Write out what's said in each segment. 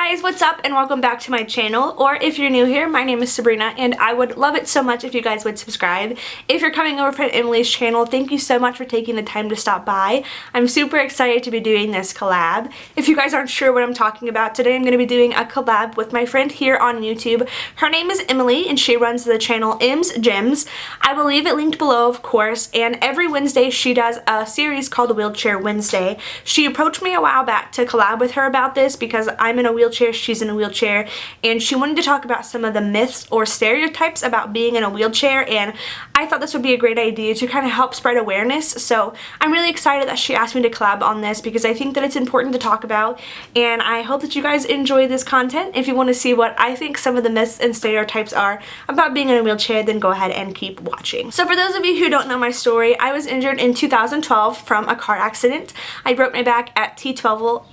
guys, what's up and welcome back to my channel, or if you're new here, my name is Sabrina and I would love it so much if you guys would subscribe. If you're coming over from Emily's channel, thank you so much for taking the time to stop by. I'm super excited to be doing this collab. If you guys aren't sure what I'm talking about, today I'm going to be doing a collab with my friend here on YouTube. Her name is Emily and she runs the channel Em's Gyms. I will leave it linked below, of course, and every Wednesday she does a series called Wheelchair Wednesday. She approached me a while back to collab with her about this because I'm in a wheelchair, she's in a wheelchair, and she wanted to talk about some of the myths or stereotypes about being in a wheelchair, and I thought this would be a great idea to kind of help spread awareness. So I'm really excited that she asked me to collab on this because I think that it's important to talk about, and I hope that you guys enjoy this content. If you want to see what I think some of the myths and stereotypes are about being in a wheelchair, then go ahead and keep watching. So for those of you who don't know my story, I was injured in 2012 from a car accident. I broke my back at T12,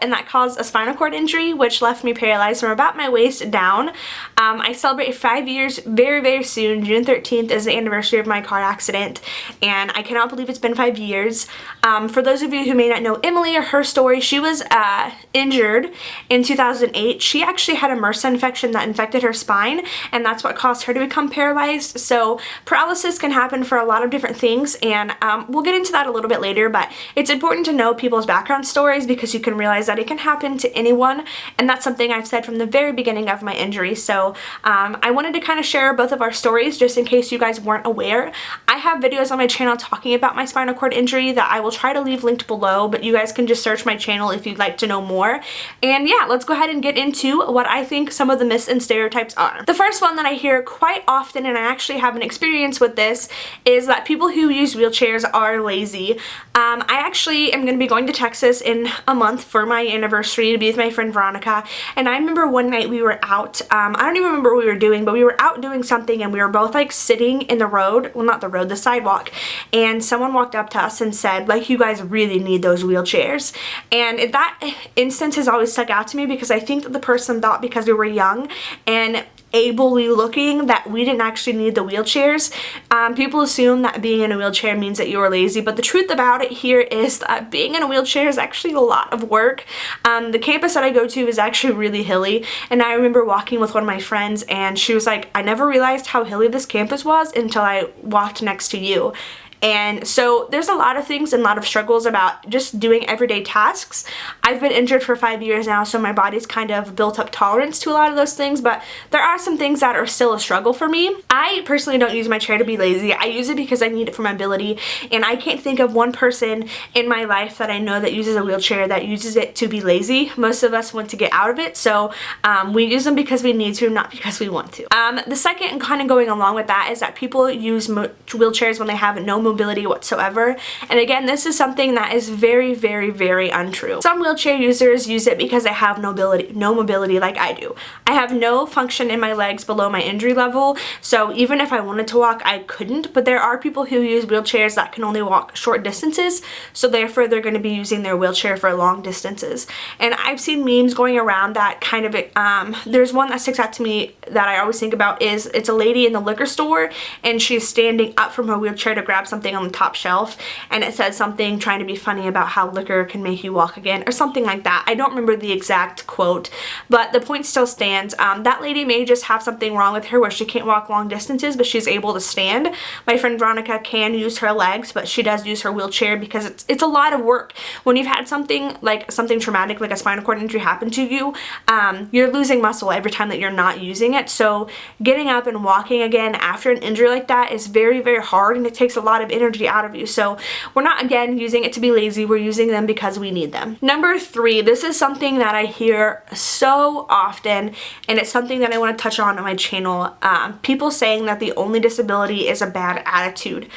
and that caused a spinal cord injury, which left me paralyzed from about my waist down. I celebrate 5 years very soon. June 13th is the anniversary of my car accident, and I cannot believe it's been 5 years. For those of you who may not know Emily or her story, she was injured in 2008. She actually had a MRSA infection that infected her spine, and that's what caused her to become paralyzed. So paralysis can happen for a lot of different things, and we'll get into that a little bit later, but it's important to know people's background stories because you can realize that it can happen to anyone, and that's something I've said from the very beginning of my injury. So I wanted to kind of share both of our stories just in case you guys weren't aware. I have videos on my channel talking about my spinal cord injury that I will try to leave linked below, but you guys can just search my channel if you'd like to know more. And yeah, let's go ahead and get into what I think some of the myths and stereotypes are. The first one that I hear quite often, and I actually have an experience with this, is that people who use wheelchairs are lazy. I actually am going to be going to Texas in a month for my anniversary to be with my friend Veronica, and I remember one night we were out, I don't even remember what we were doing, but we were out doing something and we were both like sitting in the road, well not the road, the sidewalk, and someone walked up to us and said, like, you guys really need those wheelchairs. And that instance has always stuck out to me because I think that the person thought because we were young and ably looking that we didn't actually need the wheelchairs. People assume that being in a wheelchair means that you are lazy, but the truth about it here is that being in a wheelchair is actually a lot of work. The campus that I go to is actually really hilly, and I remember walking with one of my friends and she was like, I never realized how hilly this campus was until I walked next to you. And so there's a lot of things and a lot of struggles about just doing everyday tasks. I've been injured for 5 years now, so my body's kind of built up tolerance to a lot of those things, but there are some things that are still a struggle for me. I personally don't use my chair to be lazy. I use it because I need it for mobility, and I can't think of one person in my life that I know that uses a wheelchair that uses it to be lazy. Most of us want to get out of it, so we use them because we need to, not because we want to. The second, and kind of going along with that, is that people use wheelchairs when they have no mobility whatsoever, and again, this is something that is very untrue. Some wheelchair users use it because they have no mobility like I do. I have no function in my legs below my injury level, so even if I wanted to walk, I couldn't, but there are people who use wheelchairs that can only walk short distances, so therefore they're going to be using their wheelchair for long distances. And I've seen memes going around that kind of, there's one that sticks out to me that I always think about is, it's a lady in the liquor store and she's standing up from her wheelchair to grab something on the top shelf, and it says something trying to be funny about how liquor can make you walk again or something like that. I don't remember the exact quote, but the point still stands. That lady may just have something wrong with her where she can't walk long distances, but she's able to stand. My friend Veronica can use her legs, but she does use her wheelchair because it's a lot of work. When you've had something traumatic like a spinal cord injury happen to you, you're losing muscle every time that you're not using it, so getting up and walking again after an injury like that is very hard, and it takes a lot of energy out of you. So we're not, again, using it to be lazy, we're using them because we need them. Number 3, this is something that I hear so often, and it's something that I want to touch on my channel. People saying that the only disability is a bad attitude.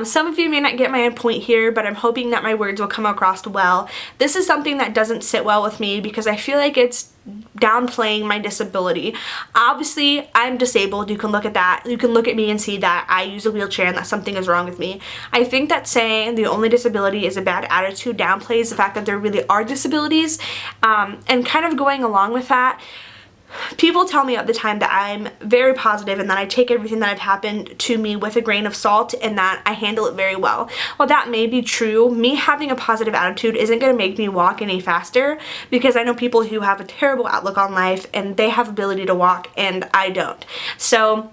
Some of you may not get my point here, but I'm hoping that my words will come across well. This is something that doesn't sit well with me because I feel like it's downplaying my disability. Obviously, I'm disabled. You can look at that. You can look at me and see that I use a wheelchair and that something is wrong with me. I think that saying the only disability is a bad attitude downplays the fact that there really are disabilities. And kind of going along with that, People tell me all the time that I'm very positive and that I take everything that has happened to me with a grain of salt and that I handle it very well. Well, that may be true. Me having a positive attitude isn't going to make me walk any faster, because I know people who have a terrible outlook on life and they have ability to walk and I don't. So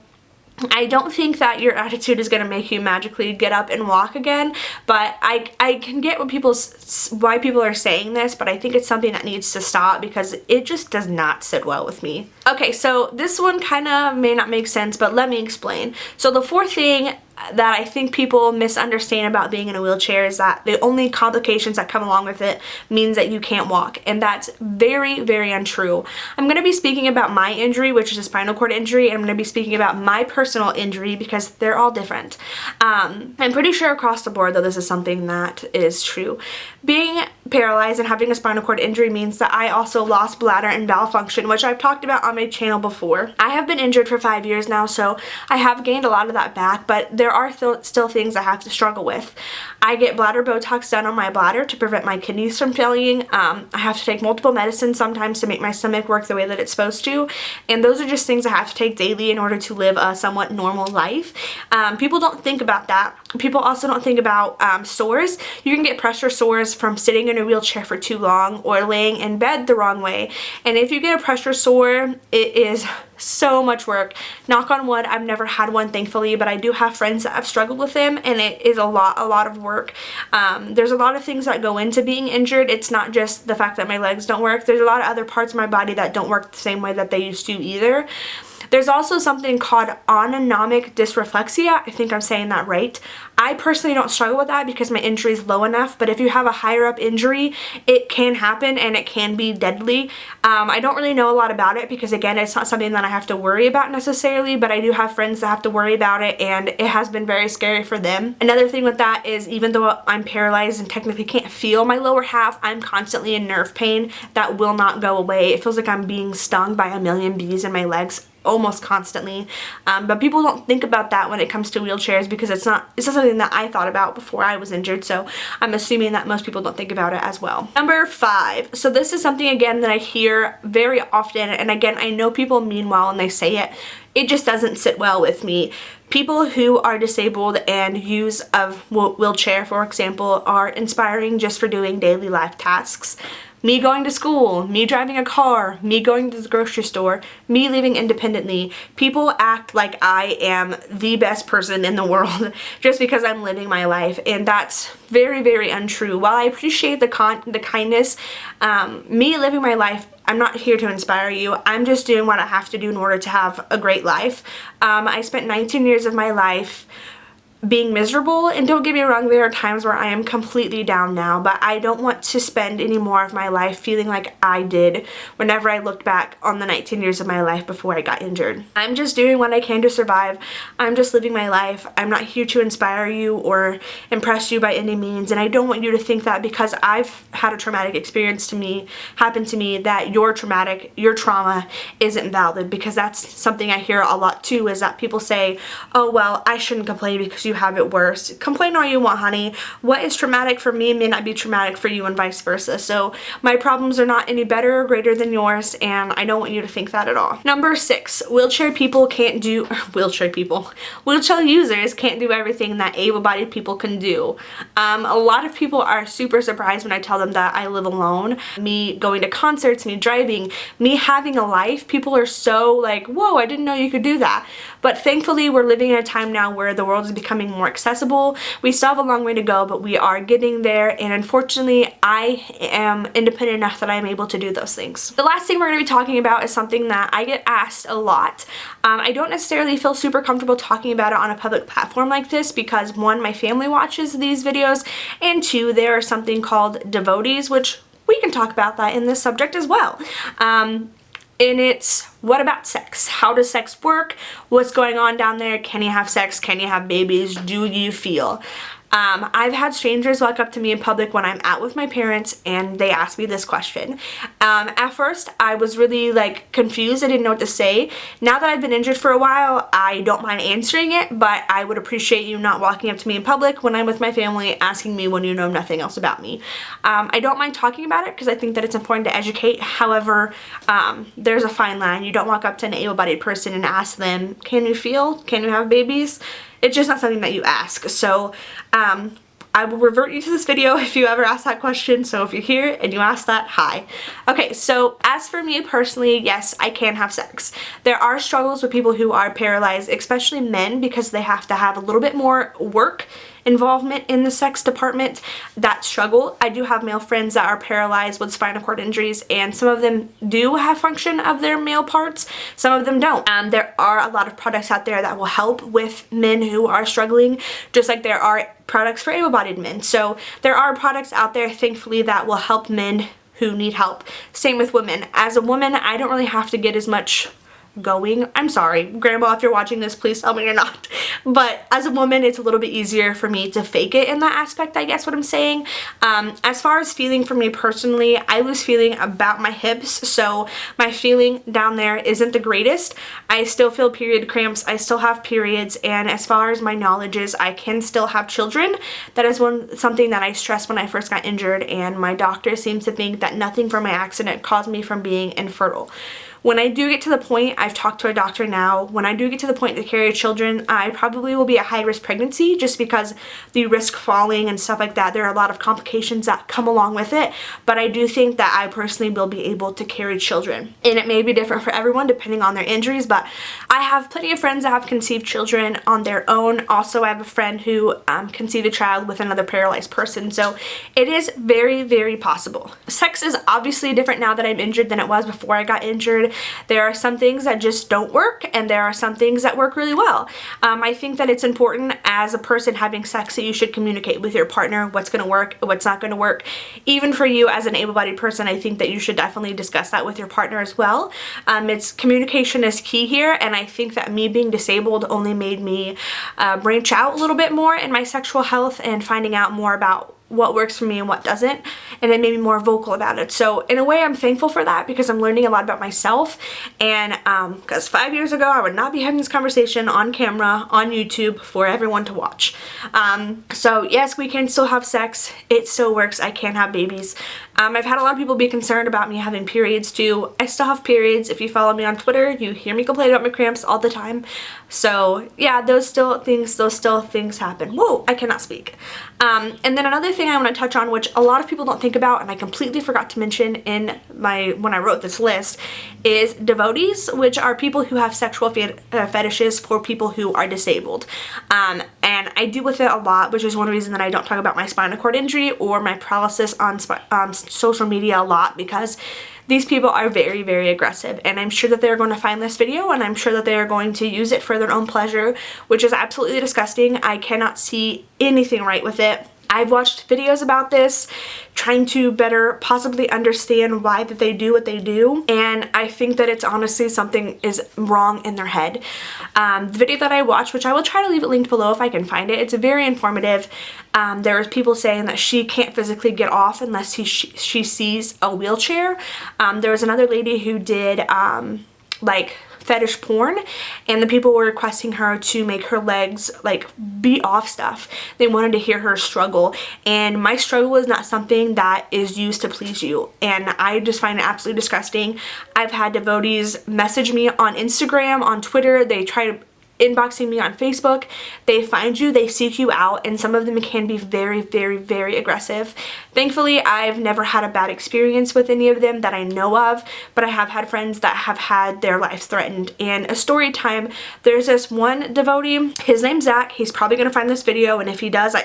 I don't think that your attitude is going to make you magically get up and walk again, but I can get why people are saying this, but I think it's something that needs to stop because it just does not sit well with me. Okay, so this one kind of may not make sense, but let me explain. So the fourth thing that I think people misunderstand about being in a wheelchair is that the only complications that come along with it means that you can't walk, and that's very, very untrue. I'm going to be speaking about my injury, which is a spinal cord injury, and I'm going to be speaking about my personal injury because they're all different. I'm pretty sure across the board, though, this is something that is true. Being paralyzed and having a spinal cord injury means that I also lost bladder and bowel function, which I've talked about on my channel before. I have been injured for 5 years now, so I have gained a lot of that back, but there are still things I have to struggle with. I get bladder Botox done on my bladder to prevent my kidneys from failing. I have to take multiple medicines sometimes to make my stomach work the way that it's supposed to, and those are just things I have to take daily in order to live a somewhat normal life. People don't think about that. People also don't think about sores. You can get pressure sores from sitting in a wheelchair for too long or laying in bed the wrong way, and if you get a pressure sore, it is so much work. Knock on wood, I've never had one, thankfully, but I do have friends that have struggled with them, and it is a lot of work. There's a lot of things that go into being injured. It's not just the fact that my legs don't work. There's a lot of other parts of my body that don't work the same way that they used to either. There's also something called autonomic dysreflexia. I think I'm saying that right. I personally don't struggle with that because my injury is low enough, but if you have a higher up injury, it can happen and it can be deadly. I don't really know a lot about it because, again, it's not something that I have to worry about necessarily, but I do have friends that have to worry about it, and it has been very scary for them. Another thing with that is, even though I'm paralyzed and technically can't feel my lower half, I'm constantly in nerve pain that will not go away. It feels like I'm being stung by a million bees in my legs almost constantly, but people don't think about that when it comes to wheelchairs because it's not something that I thought about before I was injured, so I'm assuming that most people don't think about it as well. Number 5. So this is something, again, that I hear very often, and again, I know people mean well when they say it. It just doesn't sit well with me. People who are disabled and use a wheelchair, for example, are inspiring just for doing daily life tasks. Me going to school, me driving a car, me going to the grocery store, me living independently. People act like I am the best person in the world just because I'm living my life, and that's very, very untrue. While I appreciate the kindness, me living my life, I'm not here to inspire you. I'm just doing what I have to do in order to have a great life. I spent 19 years of my life being miserable, and don't get me wrong, there are times where I am completely down now, but I don't want to spend any more of my life feeling like I did whenever I looked back on the 19 years of my life before I got injured. I'm just doing what I can to survive. I'm just living my life. I'm not here to inspire you or impress you by any means, and I don't want you to think that because I've had a traumatic experience happen to me that your trauma isn't valid, because that's something I hear a lot too, is that people say, oh, well, I shouldn't complain because you have it worse. Complain all you want, honey. What is traumatic for me may not be traumatic for you, and vice versa. So my problems are not any better or greater than yours, and I don't want you to think that at all. Number 6, wheelchair users can't do everything that able-bodied people can do. A lot of people are super surprised when I tell them that I live alone. Me going to concerts, me driving, me having a life. People are so like, whoa, I didn't know you could do that. But thankfully, we're living in a time now where the world is becoming more accessible. We still have a long way to go, but we are getting there, and unfortunately, I am independent enough that I am able to do those things. The last thing we're going to be talking about is something that I get asked a lot. I don't necessarily feel super comfortable talking about it on a public platform like this because, 1, my family watches these videos, and 2, there are something called devotees, which we can talk about that in this subject as well. And it's, what about sex? How does sex work? What's going on down there? Can you have sex? Can you have babies? Do you feel? I've had strangers walk up to me in public when I'm out with my parents and they ask me this question. At first, I was really like confused. I didn't know what to say. Now that I've been injured for a while, I don't mind answering it, but I would appreciate you not walking up to me in public when I'm with my family asking me when you know nothing else about me. I don't mind talking about it because I think that it's important to educate. However, there's a fine line. You don't walk up to an able-bodied person and ask them, can you feel? Can you have babies? It's just not something that you ask. So I will revert you to this video if you ever ask that question. So if you're here and you ask that, hi. Okay, so as for me personally, yes, I can have sex. There are struggles with people who are paralyzed, especially men, because they have to have a little bit more work involvement in the sex department that struggle. I do have male friends that are paralyzed with spinal cord injuries, and some of them do have function of their male parts, some of them don't. There are a lot of products out there that will help with men who are struggling, just like there are products for able-bodied men. So there are products out there, thankfully, that will help men who need help. Same with women. As a woman, I don't really have to get as much going. I'm sorry, Grandma, if you're watching this, please tell me you're not. But as a woman, it's a little bit easier for me to fake it in that aspect, I guess what I'm saying. As far as feeling for me personally, I lose feeling about my hips, so my feeling down there isn't the greatest. I still feel period cramps, I still have periods, and as far as my knowledge is, I can still have children. That is something that I stressed when I first got injured, and my doctor seems to think that nothing from my accident caused me from being infertile. When I do get to the point, I've talked to a doctor now, when I do get to the point to carry children, I probably will be a high-risk pregnancy just because the risk falling and stuff like that. There are a lot of complications that come along with it, but I do think that I personally will be able to carry children. And it may be different for everyone depending on their injuries, but I have plenty of friends that have conceived children on their own. Also, I have a friend who conceived a child with another paralyzed person, so it is very, very possible. Sex is obviously different now that I'm injured than it was before I got injured. There are some things that just don't work, and there are some things that work really well. I think that it's important as a person having sex that you should communicate with your partner what's going to work, what's not going to work. Even for you as an able-bodied person, I think that you should definitely discuss that with your partner as well. Communication is key here, and I think that me being disabled only made me branch out a little bit more in my sexual health and finding out more about what works for me and what doesn't, and it made me more vocal about it. So in a way, I'm thankful for that because I'm learning a lot about myself, and because 5 years ago I would not be having this conversation on camera on YouTube for everyone to watch. So yes, we can still have sex, it still works, I can have babies. I've had a lot of people be concerned about me having periods too. I still have periods. If you follow me on Twitter, you hear me complain about my cramps all the time. So yeah, those still things happen. Whoa, I cannot speak. And then another thing I want to touch on, which a lot of people don't think about and I completely forgot to mention in when I wrote this list, is devotees, which are people who have sexual fetishes for people who are disabled. And I deal with it a lot, which is one reason that I don't talk about my spinal cord injury or my paralysis on social media a lot, because these people are very, very aggressive, and I'm sure that they're going to find this video and I'm sure that they are going to use it for their own pleasure, which is absolutely disgusting. I cannot see anything right with it. I've watched videos about this, trying to better possibly understand why that they do what they do, and I think that it's honestly something is wrong in their head. The video that I watched, which I will try to leave it linked below if I can find it, it's very informative. There was people saying that she can't physically get off unless she sees a wheelchair. There was another lady who did like fetish porn, and the people were requesting her to make her legs like beat off stuff. They wanted to hear her struggle, and my struggle is not something that is used to please you, and I just find it absolutely disgusting. I've had devotees message me on Instagram, on Twitter, they try to inboxing me on Facebook. They find you, they seek you out, and some of them can be very, very, very aggressive. Thankfully, I've never had a bad experience with any of them that I know of, but I have had friends that have had their lives threatened. And a story time, there's this one devotee, his name's Zach. He's probably going to find this video, and if he does,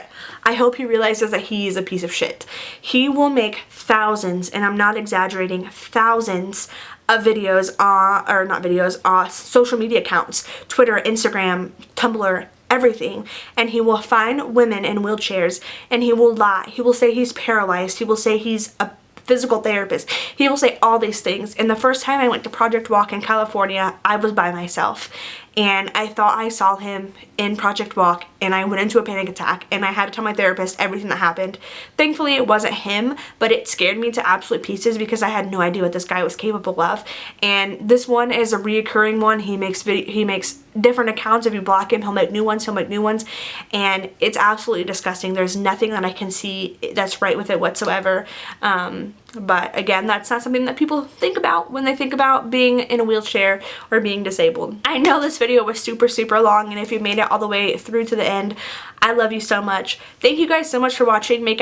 I hope he realizes that he is a piece of shit. He will make thousands, and I'm not exaggerating, thousands of videos, or not videos, social media accounts, Twitter, Instagram, Tumblr, everything, and he will find women in wheelchairs and he will lie. He will say he's paralyzed. He will say he's a physical therapist. He will say all these things. And the first time I went to Project Walk in California, I was by myself. and I thought I saw him in Project Walk, and I went into a panic attack, and I had to tell my therapist everything that happened. Thankfully it wasn't him, but it scared me to absolute pieces because I had no idea what this guy was capable of. And this one is a reoccurring one. He makes different accounts. If you block him, he'll make new ones, and it's absolutely disgusting. There's nothing that I can see that's right with it whatsoever. But again, that's not something that people think about when they think about being in a wheelchair or being disabled. I know this video was super long, and if you made it all the way through to the end, I love you so much. Thank you guys so much for watching. Make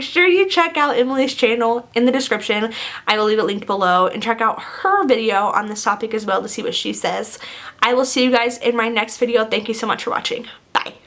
sure you check out Emily's channel in the description. I will leave it linked below, and check out her video on this topic as well to see what she says. I will see you guys in my next video. Thank you so much for watching. Bye.